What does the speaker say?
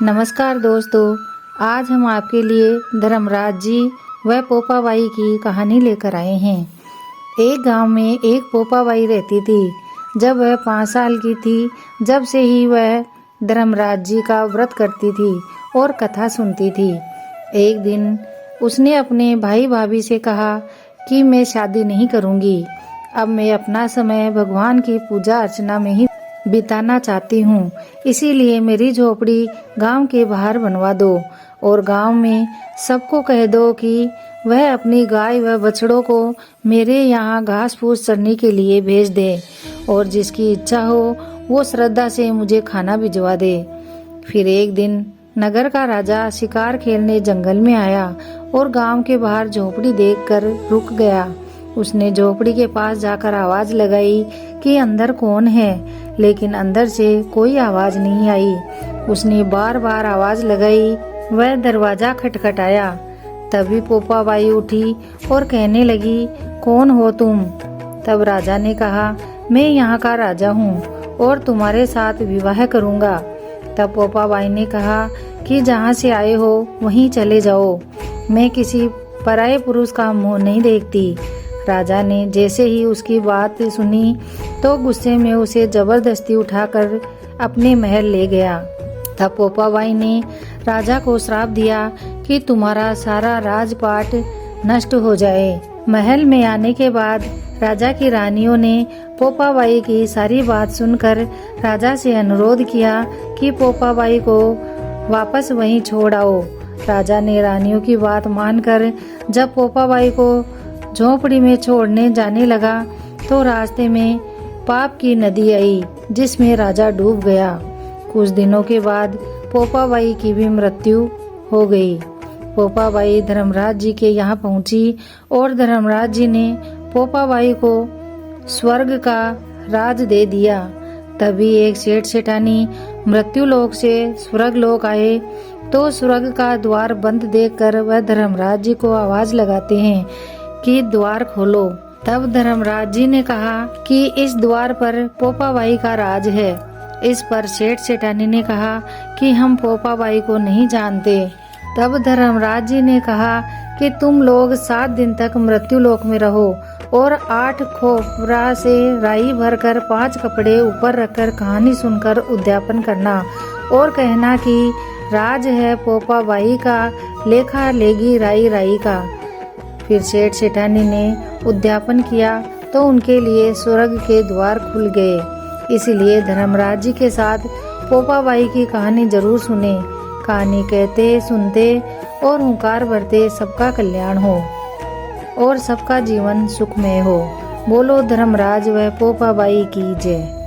नमस्कार दोस्तों, आज हम आपके लिए धर्मराज जी व पोपाबाई की कहानी लेकर आए हैं। एक गांव में एक पोपाबाई रहती थी। जब वह 5 साल की थी, जब से ही वह धर्मराज जी का व्रत करती थी और कथा सुनती थी। एक दिन उसने अपने भाई भाभी से कहा कि मैं शादी नहीं करूंगी। अब मैं अपना समय भगवान की पूजा अर्चना में ही बिताना चाहती हूँ। इसीलिए मेरी झोपड़ी गांव के बाहर बनवा दो और गांव में सबको कह दो कि वह अपनी गाय व बछड़ों को मेरे यहाँ घास फूस चरने के लिए भेज दे और जिसकी इच्छा हो वो श्रद्धा से मुझे खाना भिजवा दे। फिर एक दिन नगर का राजा शिकार खेलने जंगल में आया और गांव के बाहर झोपड़ी देखकर रुक गया। उसने झोपड़ी के पास जाकर आवाज लगाई कि अंदर कौन है, लेकिन अंदर से कोई आवाज नहीं आई। उसने बार बार आवाज लगाई, वह दरवाजा खटखटाया। तभी पोपाबाई उठी और कहने लगी, कौन हो तुम? तब राजा ने कहा, मैं यहाँ का राजा हूँ और तुम्हारे साथ विवाह करूँगा। तब पोपाबाई ने कहा कि जहाँ से आए हो वहीं चले जाओ, मैं किसी पराये पुरुष का मुँह नहीं देखती। राजा ने जैसे ही उसकी बात सुनी तो गुस्से में उसे जबरदस्ती उठाकर अपने महल ले गया। तब पोपाबाई ने राजा को श्राप दिया कि तुम्हारा सारा राजपाट नष्ट हो जाए। महल में आने के बाद राजा की रानियों ने पोपाबाई की सारी बात सुनकर राजा से अनुरोध किया कि पोपाबाई को वापस वहीं छोड़ आओ। राजा ने रानियों की बात मानकर जब पोपाबाई को झोपड़ी में छोड़ने जाने लगा तो रास्ते में पाप की नदी आई जिसमें राजा डूब गया। कुछ दिनों के बाद पोपाबाई की भी मृत्यु हो गई। पोपाबाई धर्मराज जी के यहाँ पहुंची और धर्मराज जी ने पोपाबाई को स्वर्ग का राज दे दिया। तभी एक सेठ सेठानी मृत्युलोक से स्वर्ग लोक आए तो स्वर्ग का द्वार बंद देखकर वह धर्मराज जी को आवाज लगाते हैं कि द्वार खोलो। तब धर्मराज जी ने कहा कि इस द्वार पर पोपाबाई का राज है। इस पर सेठ सेठानी ने कहा कि हम पोपाबाई को नहीं जानते। तब धर्मराज जी ने कहा कि तुम लोग 7 दिन तक मृत्युलोक में रहो और 8 खोपरा से राई भरकर 5 कपड़े ऊपर रखकर कहानी सुनकर उद्यापन करना और कहना कि राज है पोपाबाई का, लेखा लेगी राई राई का। फिर सेठ सेठानी ने उद्यापन किया तो उनके लिए स्वर्ग के द्वार खुल गए। इसलिए धर्मराज जी के साथ पोपाबाई की कहानी जरूर सुने। कहानी कहते सुनते और हुंकार भरते सबका कल्याण हो और सबका जीवन सुखमय हो। बोलो धर्मराज व पोपाबाई की जय।